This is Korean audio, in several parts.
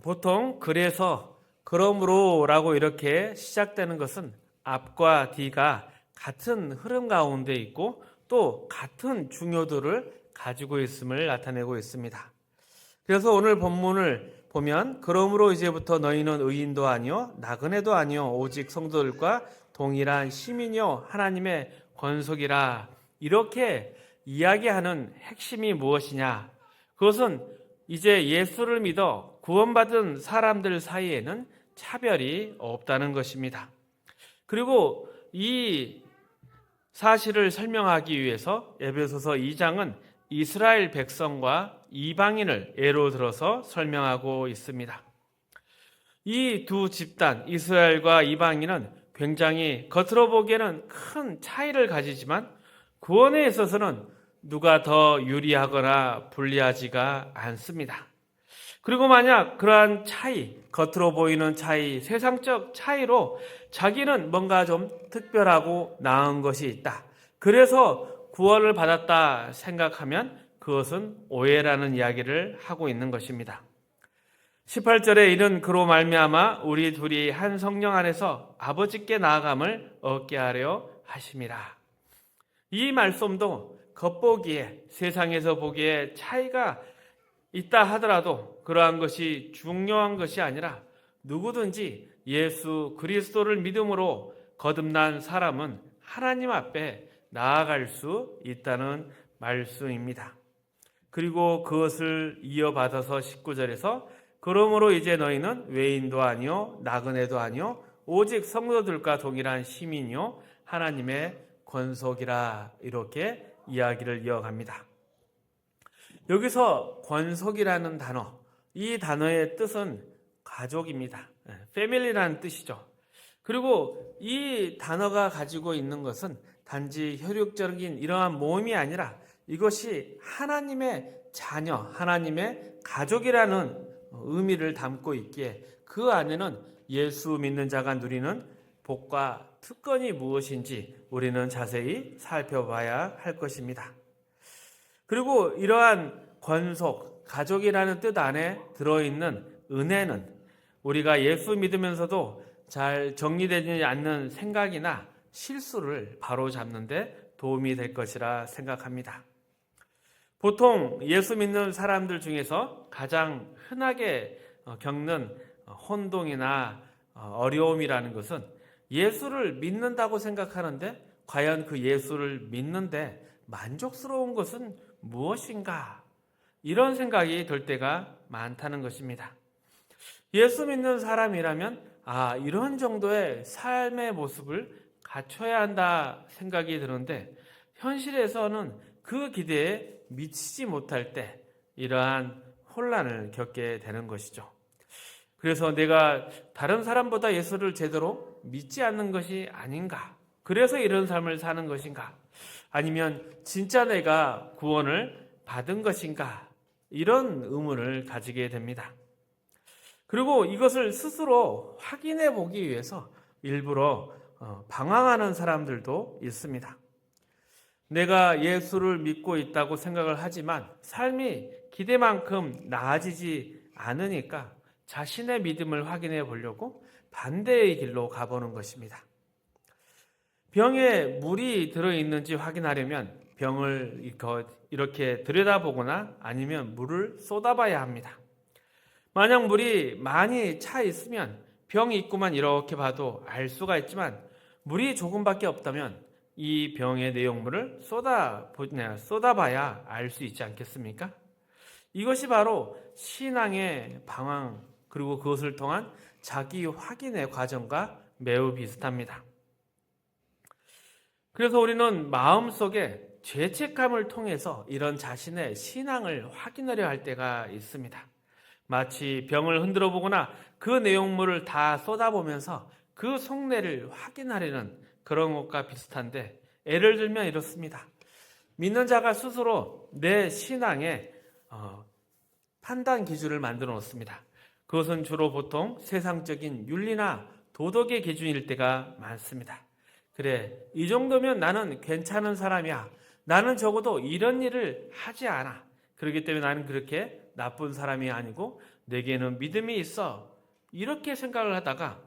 보통 그래서 그러므로라고 이렇게 시작되는 것은 앞과 뒤가 같은 흐름 가운데 있고 또 같은 중요도를 가지고 있음을 나타내고 있습니다. 그래서 오늘 본문을 보면 그러므로 이제부터 너희는 의인도 아니요 나그네도 아니요 오직 성도들과 동일한 시민이요 하나님의 권속이라 이렇게 이야기하는 핵심이 무엇이냐? 그것은 이제 예수를 믿어 구원받은 사람들 사이에는 차별이 없다는 것입니다. 그리고 이 사실을 설명하기 위해서 에베소서 2장은 이스라엘 백성과 이방인을 예로 들어서 설명하고 있습니다. 이 두 집단, 이스라엘과 이방인은 굉장히 겉으로 보기에는 큰 차이를 가지지만 구원에 있어서는 누가 더 유리하거나 불리하지가 않습니다. 그리고 만약 그러한 차이, 겉으로 보이는 차이, 세상적 차이로 자기는 뭔가 좀 특별하고 나은 것이 있다. 그래서 구원을 받았다 생각하면 그것은 오해라는 이야기를 하고 있는 것입니다. 18절에 이는 그로 말미암아 우리 둘이 한 성령 안에서 아버지께 나아감을 얻게 하려 하심이라. 이 말씀도 겉보기에 세상에서 보기에 차이가 있다 하더라도 그러한 것이 중요한 것이 아니라 누구든지 예수 그리스도를 믿음으로 거듭난 사람은 하나님 앞에 나아갈 수 있다는 말씀입니다. 그리고 그것을 이어받아서 19절에서 그러므로 이제 너희는 외인도 아니요 나그네도 아니요 오직 성도들과 동일한 시민이요 하나님의 권속이라 이렇게 이야기를 이어갑니다. 여기서 권속이라는 단어, 이 단어의 뜻은 가족입니다. 패밀리라는 뜻이죠. 그리고 이 단어가 가지고 있는 것은 단지 혈육적인 이러한 모임이 아니라 이것이 하나님의 자녀, 하나님의 가족이라는 의미를 담고 있기에 그 안에는 예수 믿는 자가 누리는 복과 특권이 무엇인지 우리는 자세히 살펴봐야 할 것입니다. 그리고 이러한 권속, 가족이라는 뜻 안에 들어있는 은혜는 우리가 예수 믿으면서도 잘 정리되지 않는 생각이나 실수를 바로잡는 데 도움이 될 것이라 생각합니다. 보통 예수 믿는 사람들 중에서 가장 흔하게 겪는 혼동이나 어려움이라는 것은 예수를 믿는다고 생각하는데 과연 그 예수를 믿는데 만족스러운 것은 무엇인가? 이런 생각이 들 때가 많다는 것입니다. 예수 믿는 사람이라면 이런 정도의 삶의 모습을 갖춰야 한다 생각이 드는데 현실에서는 그 기대에 미치지 못할 때 이러한 혼란을 겪게 되는 것이죠. 그래서 내가 다른 사람보다 예수를 제대로 믿지 않는 것이 아닌가? 그래서 이런 삶을 사는 것인가? 아니면 진짜 내가 구원을 받은 것인가? 이런 의문을 가지게 됩니다. 그리고 이것을 스스로 확인해 보기 위해서 일부러 방황하는 사람들도 있습니다. 내가 예수를 믿고 있다고 생각을 하지만 삶이 기대만큼 나아지지 않으니까 자신의 믿음을 확인해 보려고 반대의 길로 가보는 것입니다. 병에 물이 들어있는지 확인하려면 병을 이렇게 들여다보거나 아니면 물을 쏟아봐야 합니다. 만약 물이 많이 차 있으면 병이 있구만 이렇게 봐도 알 수가 있지만 물이 조금밖에 없다면 이 병의 내용물을 쏟아봐야 알 수 있지 않겠습니까? 이것이 바로 신앙의 방황 그리고 그것을 통한 자기 확인의 과정과 매우 비슷합니다. 그래서 우리는 마음속에 죄책감을 통해서 이런 자신의 신앙을 확인하려 할 때가 있습니다. 마치 병을 흔들어 보거나 그 내용물을 다 쏟아보면서 그 속내를 확인하려는 그런 것과 비슷한데 예를 들면 이렇습니다. 믿는 자가 스스로 내 신앙의 판단 기준을 만들어 놓습니다. 그것은 주로 보통 세상적인 윤리나 도덕의 기준일 때가 많습니다. 그래, 이 정도면 나는 괜찮은 사람이야. 나는 적어도 이런 일을 하지 않아. 그렇기 때문에 나는 그렇게 나쁜 사람이 아니고 내게는 믿음이 있어. 이렇게 생각을 하다가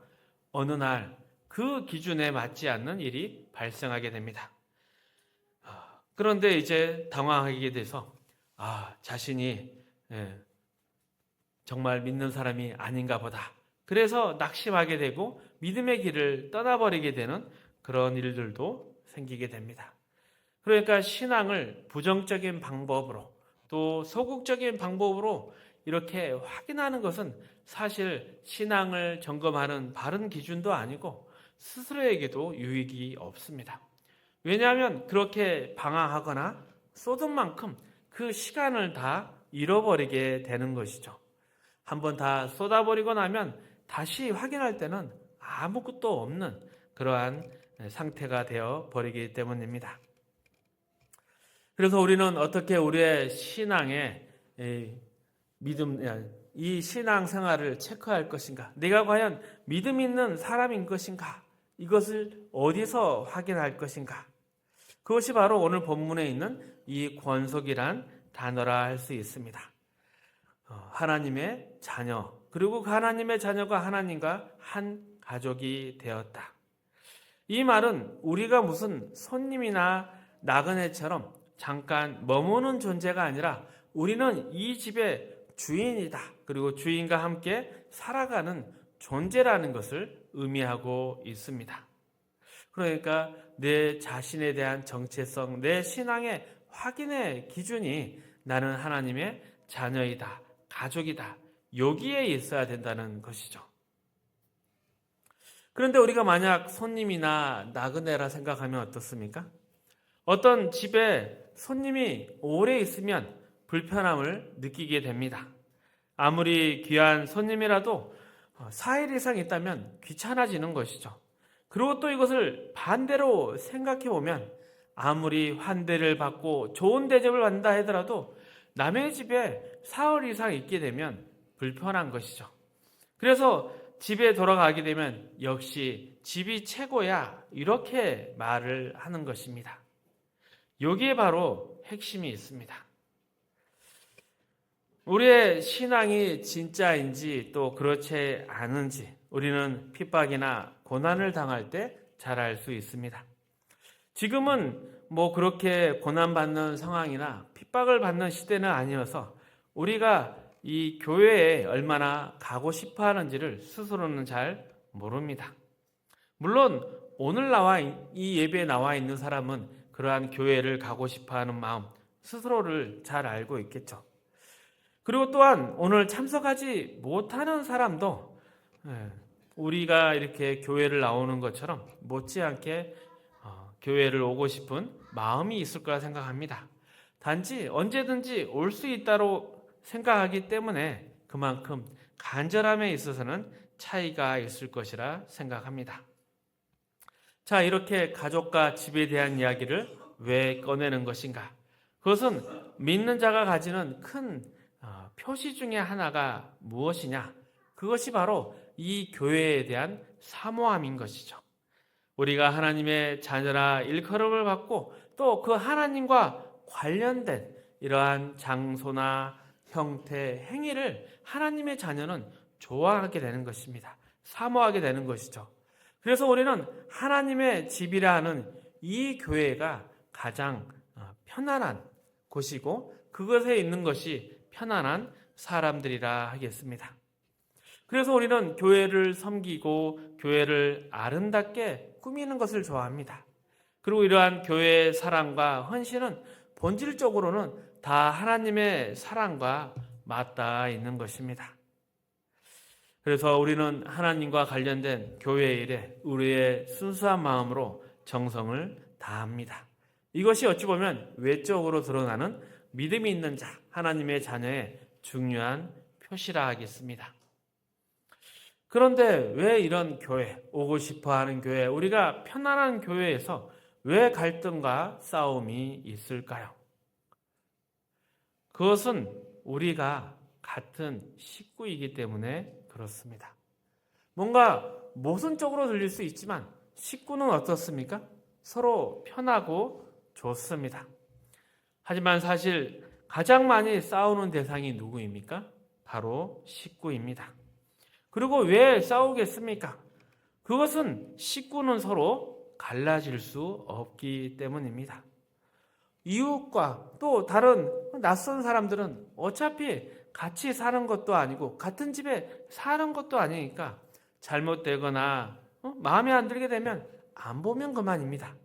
어느 날 그 기준에 맞지 않는 일이 발생하게 됩니다. 그런데 이제 당황하게 돼서 자신이 정말 믿는 사람이 아닌가 보다. 그래서 낙심하게 되고 믿음의 길을 떠나버리게 되는 그런 일들도 생기게 됩니다. 그러니까 신앙을 부정적인 방법으로 또 소극적인 방법으로 이렇게 확인하는 것은 사실 신앙을 점검하는 바른 기준도 아니고 스스로에게도 유익이 없습니다. 왜냐하면 그렇게 방황하거나 쏟은 만큼 그 시간을 다 잃어버리게 되는 것이죠. 한번 다 쏟아버리고 나면 다시 확인할 때는 아무것도 없는 그러한 상태가 되어 버리기 때문입니다. 그래서 우리는 어떻게 우리의 신앙의 이 신앙 생활을 체크할 것인가? 내가 과연 믿음 있는 사람인 것인가? 이것을 어디서 확인할 것인가? 그것이 바로 오늘 본문에 있는 이 권속이란 단어라 할 수 있습니다. 하나님의 자녀, 그리고 그 하나님의 자녀가 하나님과 한 가족이 되었다. 이 말은 우리가 무슨 손님이나 나그네처럼 잠깐 머무는 존재가 아니라 우리는 이 집의 주인이다. 그리고 주인과 함께 살아가는 존재라는 것을 의미하고 있습니다. 그러니까 내 자신에 대한 정체성, 내 신앙의 확인의 기준이 나는 하나님의 자녀이다, 가족이다, 여기에 있어야 된다는 것이죠. 그런데 우리가 만약 손님이나 나그네라 생각하면 어떻습니까? 어떤 집에 손님이 오래 있으면 불편함을 느끼게 됩니다. 아무리 귀한 손님이라도 4일 이상 있다면 귀찮아지는 것이죠. 그리고 또 이것을 반대로 생각해 보면 아무리 환대를 받고 좋은 대접을 받는다 하더라도 남의 집에 사흘 이상 있게 되면 불편한 것이죠. 그래서 집에 돌아가게 되면 역시 집이 최고야 이렇게 말을 하는 것입니다. 여기에 바로 핵심이 있습니다. 우리의 신앙이 진짜인지 또 그렇지 않은지 우리는 핍박이나 고난을 당할 때 잘 알 수 있습니다. 지금은 그렇게 고난받는 상황이나 핍박을 받는 시대는 아니어서 우리가 이 교회에 얼마나 가고 싶어 하는지를 스스로는 잘 모릅니다. 물론 오늘 이 예배에 나와 있는 사람은 그러한 교회를 가고 싶어 하는 마음 스스로를 잘 알고 있겠죠. 그리고 또한 오늘 참석하지 못하는 사람도 우리가 이렇게 교회를 나오는 것처럼 못지않게 교회를 오고 싶은 마음이 있을 거라 생각합니다. 단지 언제든지 올 수 있다고 생각하기 때문에 그만큼 간절함에 있어서는 차이가 있을 것이라 생각합니다. 자, 이렇게 가족과 집에 대한 이야기를 왜 꺼내는 것인가? 그것은 믿는 자가 가지는 큰 표시 중에 하나가 무엇이냐? 그것이 바로 이 교회에 대한 사모함인 것이죠. 우리가 하나님의 자녀라 일컬음을 받고 또 그 하나님과 관련된 이러한 장소나 형태, 행위를 하나님의 자녀는 좋아하게 되는 것입니다. 사모하게 되는 것이죠. 그래서 우리는 하나님의 집이라 하는 이 교회가 가장 편안한 곳이고 그것에 있는 것이 편안한 사람들이라 하겠습니다. 그래서 우리는 교회를 섬기고 교회를 아름답게 꾸미는 것을 좋아합니다. 그리고 이러한 교회의 사랑과 헌신은 본질적으로는 다 하나님의 사랑과 맞닿아 있는 것입니다. 그래서 우리는 하나님과 관련된 교회의 일에 우리의 순수한 마음으로 정성을 다합니다. 이것이 어찌 보면 외적으로 드러나는 믿음이 있는 자, 하나님의 자녀의 중요한 표시라 하겠습니다. 그런데 왜 이런 교회, 오고 싶어 하는 교회, 우리가 편안한 교회에서 왜 갈등과 싸움이 있을까요? 그것은 우리가 같은 식구이기 때문에 그렇습니다. 뭔가 모순적으로 들릴 수 있지만 식구는 어떻습니까? 서로 편하고 좋습니다. 하지만 사실 가장 많이 싸우는 대상이 누구입니까? 바로 식구입니다. 그리고 왜 싸우겠습니까? 그것은 식구는 서로 갈라질 수 없기 때문입니다. 이웃과 또 다른 낯선 사람들은 어차피 같이 사는 것도 아니고 같은 집에 사는 것도 아니니까 잘못되거나 마음에 안 들게 되면 안 보면 그만입니다.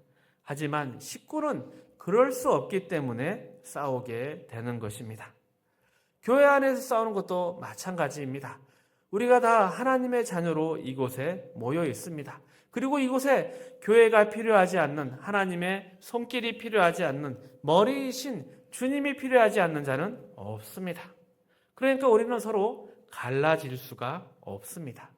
하지만 식구는 그럴 수 없기 때문에 싸우게 되는 것입니다. 교회 안에서 싸우는 것도 마찬가지입니다. 우리가 다 하나님의 자녀로 이곳에 모여 있습니다. 그리고 이곳에 교회가 필요하지 않는, 하나님의 손길이 필요하지 않는, 머리이신 주님이 필요하지 않는 자는 없습니다. 그러니까 우리는 서로 갈라질 수가 없습니다.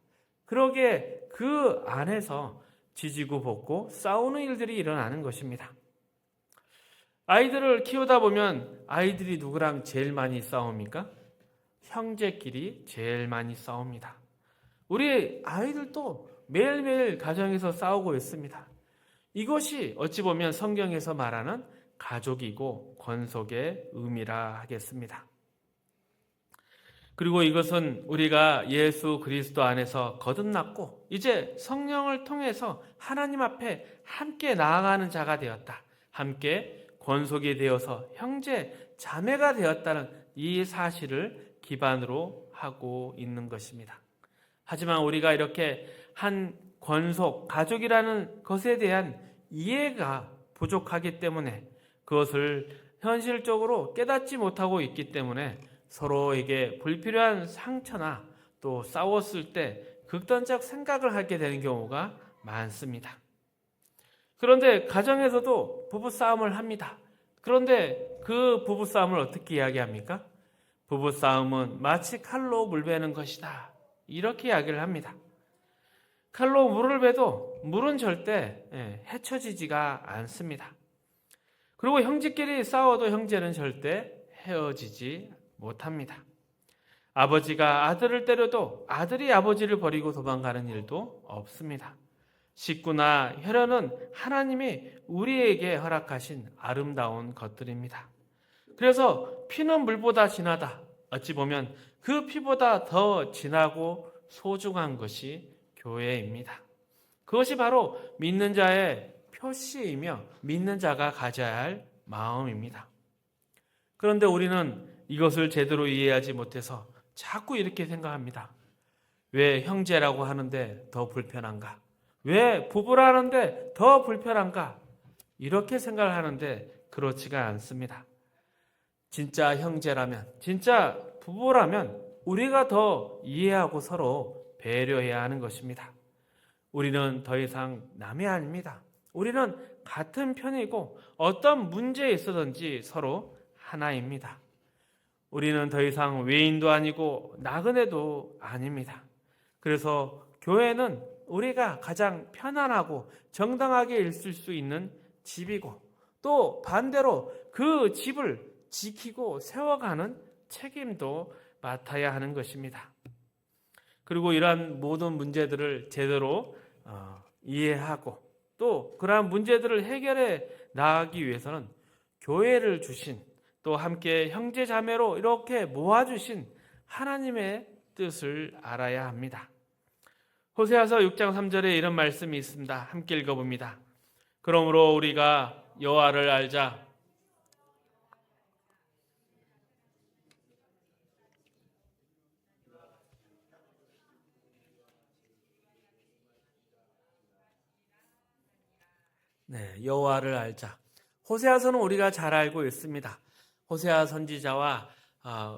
그러기에 그 안에서 지지고 볶고 싸우는 일들이 일어나는 것입니다. 아이들을 키우다 보면 아이들이 누구랑 제일 많이 싸웁니까? 형제끼리 제일 많이 싸웁니다. 우리 아이들도 매일매일 가정에서 싸우고 있습니다. 이것이 어찌 보면 성경에서 말하는 가족이고 권속의 의미라 하겠습니다. 그리고 이것은 우리가 예수 그리스도 안에서 거듭났고 이제 성령을 통해서 하나님 앞에 함께 나아가는 자가 되었다. 함께 권속이 되어서 형제, 자매가 되었다는 이 사실을 기반으로 하고 있는 것입니다. 하지만 우리가 이렇게 한 권속, 가족이라는 것에 대한 이해가 부족하기 때문에 그것을 현실적으로 깨닫지 못하고 있기 때문에 서로에게 불필요한 상처나 또 싸웠을 때 극단적 생각을 하게 되는 경우가 많습니다. 그런데 가정에서도 부부싸움을 합니다. 그런데 그 부부싸움을 어떻게 이야기합니까? 부부싸움은 마치 칼로 물 베는 것이다. 이렇게 이야기를 합니다. 칼로 물을 베도 물은 절대 헤쳐지지가 않습니다. 그리고 형제끼리 싸워도 형제는 절대 헤어지지 못합니다. 아버지가 아들을 때려도 아들이 아버지를 버리고 도망가는 일도 없습니다. 식구나 혈연은 하나님이 우리에게 허락하신 아름다운 것들입니다. 그래서 피는 물보다 진하다. 어찌 보면 그 피보다 더 진하고 소중한 것이 교회입니다. 그것이 바로 믿는 자의 표시이며 믿는 자가 가져야 할 마음입니다. 그런데 우리는 이것을 제대로 이해하지 못해서 자꾸 이렇게 생각합니다. 왜 형제라고 하는데 더 불편한가? 왜 부부라 하는데 더 불편한가? 이렇게 생각을 하는데 그렇지가 않습니다. 진짜 형제라면, 진짜 부부라면 우리가 더 이해하고 서로 배려해야 하는 것입니다. 우리는 더 이상 남이 아닙니다. 우리는 같은 편이고 어떤 문제에 있어든지 서로 하나입니다. 우리는 더 이상 외인도 아니고 나그네도 아닙니다. 그래서 교회는 우리가 가장 편안하고 정당하게 있을 수 있는 집이고 또 반대로 그 집을 지키고 세워가는 책임도 맡아야 하는 것입니다. 그리고 이러한 모든 문제들을 제대로 이해하고 또 그러한 문제들을 해결해 나가기 위해서는 교회를 주신 또 함께 형제 자매로 이렇게 모아주신 하나님의 뜻을 알아야 합니다. 호세아서 6장 3절에 이런 말씀이 있습니다. 함께 읽어봅니다. 그러므로 우리가 여호와를 알자. 여호와를 알자. 호세아서는 우리가 잘 알고 있습니다. 호세아 선지자와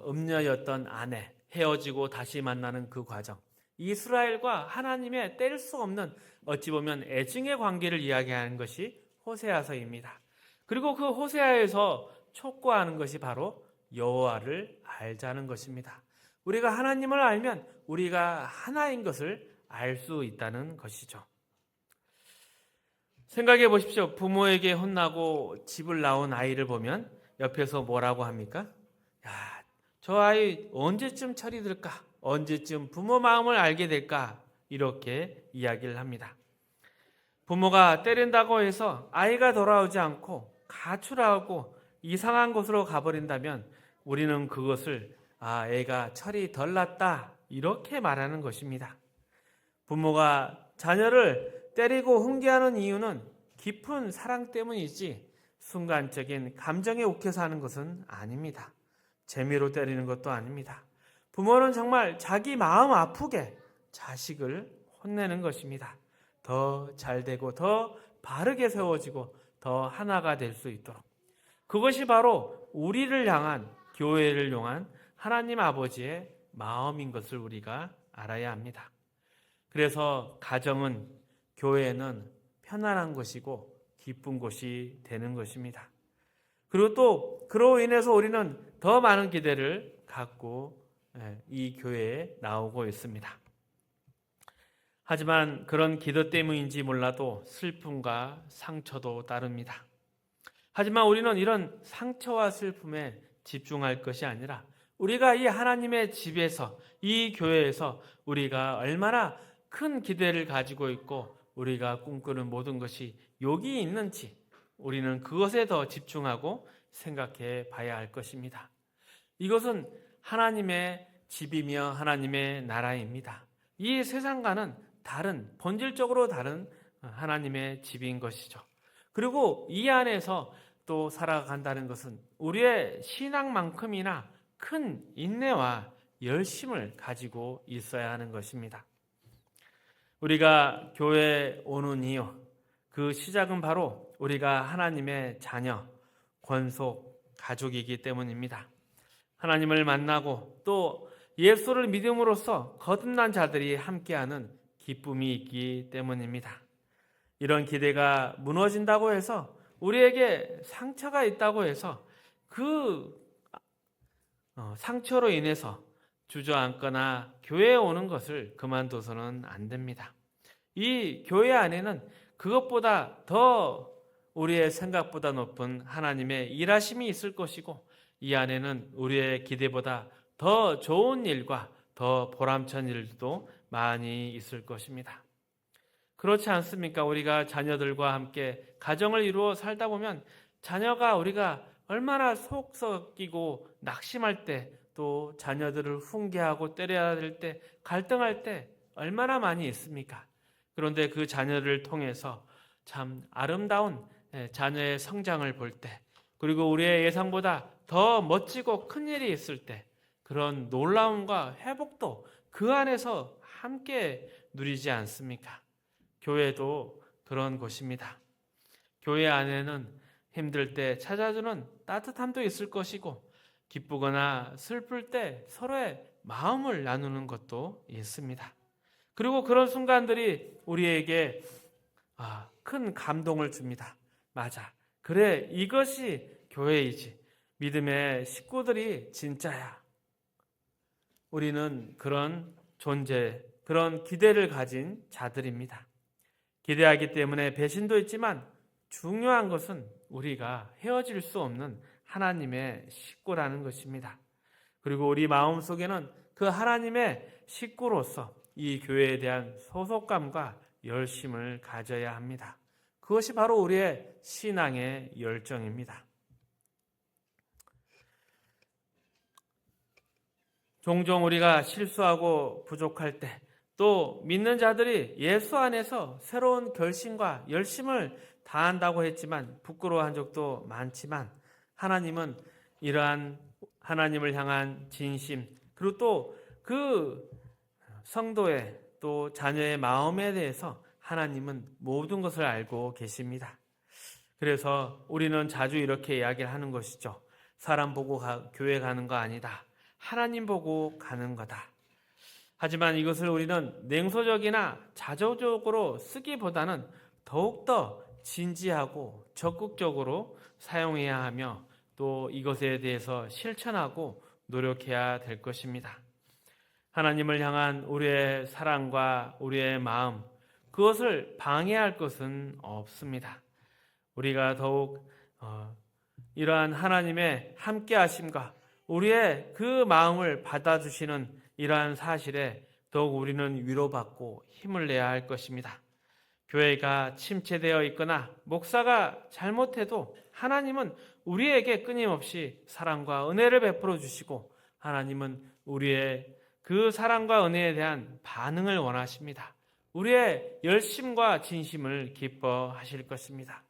음녀였던 아내, 헤어지고 다시 만나는 그 과정. 이스라엘과 하나님의 뗄 수 없는 어찌 보면 애증의 관계를 이야기하는 것이 호세아서입니다. 그리고 그 호세아에서 촉구하는 것이 바로 여호와를 알자는 것입니다. 우리가 하나님을 알면 우리가 하나인 것을 알 수 있다는 것이죠. 생각해 보십시오. 부모에게 혼나고 집을 나온 아이를 보면 옆에서 뭐라고 합니까? 야, 저 아이 언제쯤 철이 들까? 언제쯤 부모 마음을 알게 될까? 이렇게 이야기를 합니다. 부모가 때린다고 해서 아이가 돌아오지 않고 가출하고 이상한 곳으로 가버린다면 우리는 그것을 애가 철이 덜 났다 이렇게 말하는 것입니다. 부모가 자녀를 때리고 훈계하는 이유는 깊은 사랑 때문이지 순간적인 감정에 욱해서 하는 것은 아닙니다. 재미로 때리는 것도 아닙니다. 부모는 정말 자기 마음 아프게 자식을 혼내는 것입니다. 더 잘되고 더 바르게 세워지고 더 하나가 될 수 있도록. 그것이 바로 우리를 향한, 교회를 향한 하나님 아버지의 마음인 것을 우리가 알아야 합니다. 그래서 가정은, 교회는 편안한 것이고 기쁜 곳이 되는 것입니다. 그리고 또 그로 인해서 우리는 더 많은 기대를 갖고 이 교회에 나오고 있습니다. 하지만 그런 기도 때문인지 몰라도 슬픔과 상처도 따릅니다. 하지만 우리는 이런 상처와 슬픔에 집중할 것이 아니라 우리가 이 하나님의 집에서, 이 교회에서 우리가 얼마나 큰 기대를 가지고 있고 우리가 꿈꾸는 모든 것이 여기 있는지 우리는 그것에 더 집중하고 생각해 봐야 할 것입니다. 이것은 하나님의 집이며 하나님의 나라입니다. 이 세상과는 다른, 본질적으로 다른 하나님의 집인 것이죠. 그리고 이 안에서 또 살아간다는 것은 우리의 신앙만큼이나 큰 인내와 열심을 가지고 있어야 하는 것입니다. 우리가 교회에 오는 이유, 그 시작은 바로 우리가 하나님의 자녀, 권속, 가족이기 때문입니다. 하나님을 만나고 또 예수를 믿음으로써 거듭난 자들이 함께하는 기쁨이 있기 때문입니다. 이런 기대가 무너진다고 해서 우리에게 상처가 있다고 해서 그 상처로 인해서 주저앉거나 교회에 오는 것을 그만둬서는 안 됩니다. 이 교회 안에는 그것보다 더 우리의 생각보다 높은 하나님의 일하심이 있을 것이고 이 안에는 우리의 기대보다 더 좋은 일과 더 보람찬 일도 많이 있을 것입니다. 그렇지 않습니까? 우리가 자녀들과 함께 가정을 이루어 살다 보면 자녀가 우리가 얼마나 속 썩이고 낙심할 때 또 자녀들을 훈계하고 때려야 될 때 갈등할 때 얼마나 많이 있습니까? 그런데 그 자녀를 통해서 참 아름다운 자녀의 성장을 볼 때 그리고 우리의 예상보다 더 멋지고 큰 일이 있을 때 그런 놀라움과 회복도 그 안에서 함께 누리지 않습니까? 교회도 그런 곳입니다. 교회 안에는 힘들 때 찾아주는 따뜻함도 있을 것이고 기쁘거나 슬플 때 서로의 마음을 나누는 것도 있습니다. 그리고 그런 순간들이 우리에게 큰 감동을 줍니다. 맞아. 그래, 이것이 교회이지. 믿음의 식구들이 진짜야. 우리는 그런 존재, 그런 기대를 가진 자들입니다. 기대하기 때문에 배신도 있지만 중요한 것은 우리가 헤어질 수 없는 하나님의 식구라는 것입니다. 그리고 우리 마음속에는 그 하나님의 식구로서 이 교회에 대한 소속감과 열심을 가져야 합니다. 그것이 바로 우리의 신앙의 열정입니다. 종종 우리가 실수하고 부족할 때 또 믿는 자들이 예수 안에서 새로운 결심과 열심을 다한다고 했지만 부끄러워한 적도 많지만 하나님은 이러한 하나님을 향한 진심 그리고 또 그 성도의 또 자녀의 마음에 대해서 하나님은 모든 것을 알고 계십니다. 그래서 우리는 자주 이렇게 이야기를 하는 것이죠. 사람 보고 교회 가는 거 아니다. 하나님 보고 가는 거다. 하지만 이것을 우리는 냉소적이나 자조적으로 쓰기보다는 더욱더 진지하고 적극적으로 사용해야 하며 또 이것에 대해서 실천하고 노력해야 될 것입니다. 하나님을 향한 우리의 사랑과 우리의 마음, 그것을 방해할 것은 없습니다. 우리가 더욱 이러한 하나님의 함께하심과 우리의 그 마음을 받아주시는 이러한 사실에 더욱 우리는 위로받고 힘을 내야 할 것입니다. 교회가 침체되어 있거나 목사가 잘못해도 하나님은 우리에게 끊임없이 사랑과 은혜를 베풀어 주시고 하나님은 우리의 그 사랑과 은혜에 대한 반응을 원하십니다. 우리의 열심과 진심을 기뻐하실 것입니다.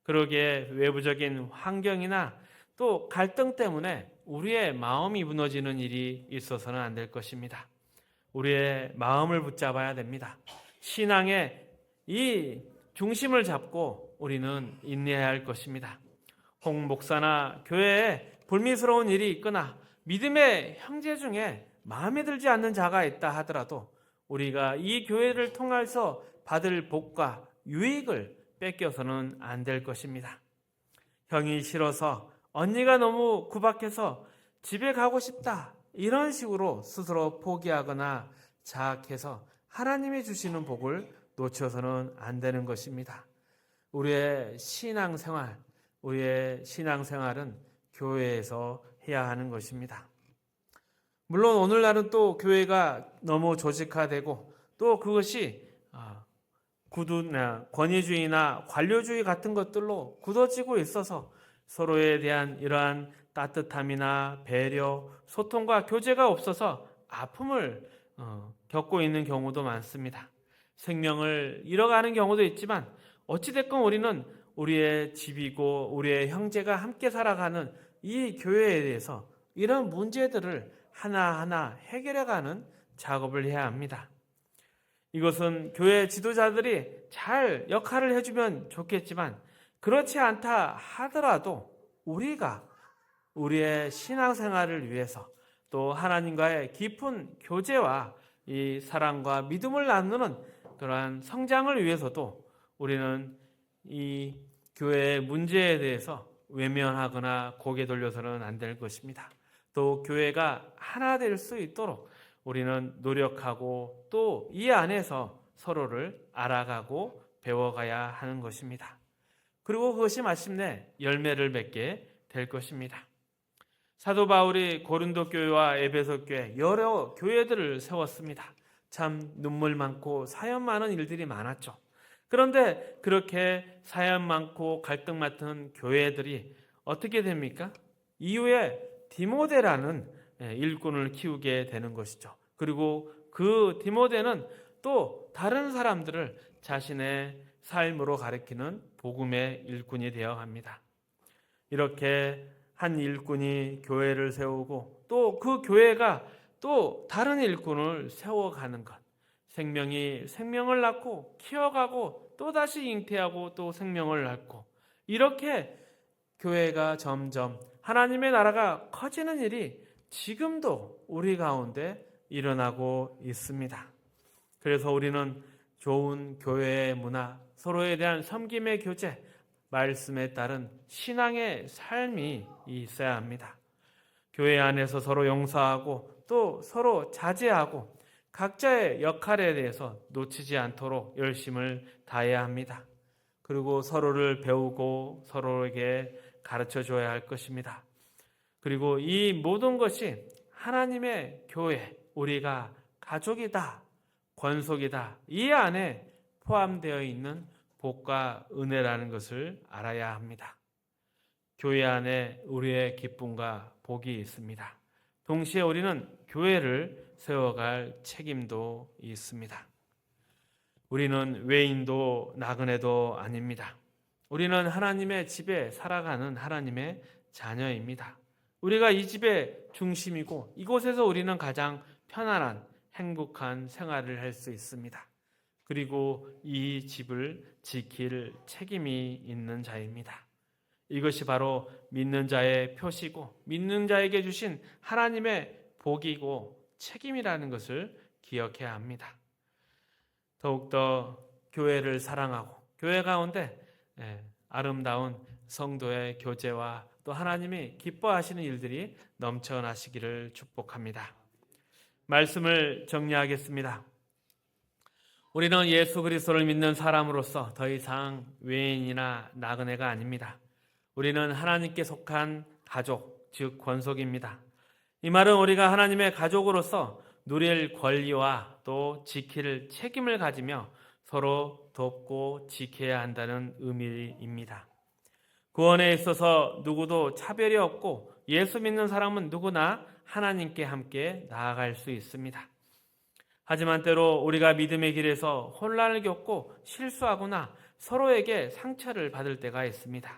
그러기에 외부적인 환경이나 또 갈등 때문에 우리의 마음이 무너지는 일이 있어서는 안 될 것입니다. 우리의 마음을 붙잡아야 됩니다. 신앙의 이 중심을 잡고 우리는 인내해야 할 것입니다. 홍 목사나 교회에 불미스러운 일이 있거나 믿음의 형제 중에 마음에 들지 않는 자가 있다 하더라도 우리가 이 교회를 통해서 받을 복과 유익을 뺏겨서는 안 될 것입니다. 형이 싫어서 언니가 너무 구박해서 집에 가고 싶다 이런 식으로 스스로 포기하거나 자학해서 하나님이 주시는 복을 놓쳐서는 안 되는 것입니다. 우리의 신앙생활은 교회에서 해야 하는 것입니다. 물론 오늘날은 또 교회가 너무 조직화되고 또 그것이 권위주의나 관료주의 같은 것들로 굳어지고 있어서 서로에 대한 이러한 따뜻함이나 배려, 소통과 교제가 없어서 아픔을 겪고 있는 경우도 많습니다. 생명을 잃어가는 경우도 있지만 어찌됐건 우리는 우리의 집이고 우리의 형제가 함께 살아가는 이 교회에 대해서 이런 문제들을 하나하나 해결해가는 작업을 해야 합니다. 이것은 교회 지도자들이 잘 역할을 해주면 좋겠지만 그렇지 않다 하더라도 우리가 우리의 신앙생활을 위해서 또 하나님과의 깊은 교제와 이 사랑과 믿음을 나누는 그러한 성장을 위해서도 우리는 이 교회의 문제에 대해서 외면하거나 고개 돌려서는 안 될 것입니다. 또 교회가 하나 될 수 있도록 우리는 노력하고 또 이 안에서 서로를 알아가고 배워가야 하는 것입니다. 그리고 그것이 마침내 열매를 맺게 될 것입니다. 사도 바울이 고린도 교회와 에베소 교회 여러 교회들을 세웠습니다. 참 눈물 많고 사연 많은 일들이 많았죠. 그런데 그렇게 사연 많고 갈등 많은 교회들이 어떻게 됩니까? 이후에 디모데라는 일꾼을 키우게 되는 것이죠. 그리고 그 디모데는 또 다른 사람들을 자신의 삶으로 가리키는 복음의 일꾼이 되어 갑니다. 이렇게 한 일꾼이 교회를 세우고 또 그 교회가 또 다른 일꾼을 세워가는 것. 생명이 생명을 낳고 키워가고 또다시 잉태하고 또 생명을 낳고 이렇게 교회가 점점 하나님의 나라가 커지는 일이 지금도 우리 가운데 일어나고 있습니다. 그래서 우리는 좋은 교회의 문화, 서로에 대한 섬김의 교제, 말씀에 따른 신앙의 삶이 있어야 합니다. 교회 안에서 서로 용서하고 또 서로 자제하고 각자의 역할에 대해서 놓치지 않도록 열심을 다해야 합니다. 그리고 서로를 배우고 서로에게 가르쳐 줘야 할 것입니다. 그리고 이 모든 것이 하나님의 교회, 우리가 가족이다, 권속이다, 이 안에 포함되어 있는 복과 은혜라는 것을 알아야 합니다. 교회 안에 우리의 기쁨과 복이 있습니다. 동시에 우리는 교회를 세워갈 책임도 있습니다. 우리는 외인도 나그네도 아닙니다. 우리는 하나님의 집에 살아가는 하나님의 자녀입니다. 우리가 이 집의 중심이고 이곳에서 우리는 가장 편안한 행복한 생활을 할 수 있습니다. 그리고 이 집을 지킬 책임이 있는 자입니다. 이것이 바로 믿는 자의 표시고 믿는 자에게 주신 하나님의 복이고 책임이라는 것을 기억해야 합니다. 더욱더 교회를 사랑하고 교회 가운데 아름다운 성도의 교제와 또 하나님이 기뻐하시는 일들이 넘쳐나시기를 축복합니다. 말씀을 정리하겠습니다. 우리는 예수 그리스도를 믿는 사람으로서 더 이상 외인이나 나그네가 아닙니다. 우리는 하나님께 속한 가족, 즉 권속입니다. 이 말은 우리가 하나님의 가족으로서 누릴 권리와 또 지킬 책임을 가지며 서로 돕고 지켜야 한다는 의미입니다. 구원에 있어서 누구도 차별이 없고 예수 믿는 사람은 누구나 하나님께 함께 나아갈 수 있습니다. 하지만 때로 우리가 믿음의 길에서 혼란을 겪고 실수하거나 서로에게 상처를 받을 때가 있습니다.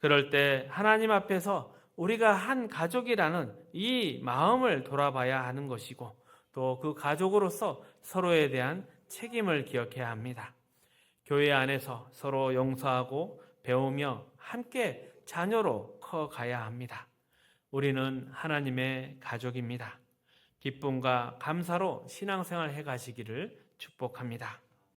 그럴 때 하나님 앞에서 우리가 한 가족이라는 이 마음을 돌아봐야 하는 것이고 또 그 가족으로서 서로에 대한 책임을 기억해야 합니다. 교회 안에서 서로 용서하고 배우며 함께 자녀로 커가야 합니다. 우리는 하나님의 가족입니다. 기쁨과 감사로 신앙생활 해 가시기를 축복합니다.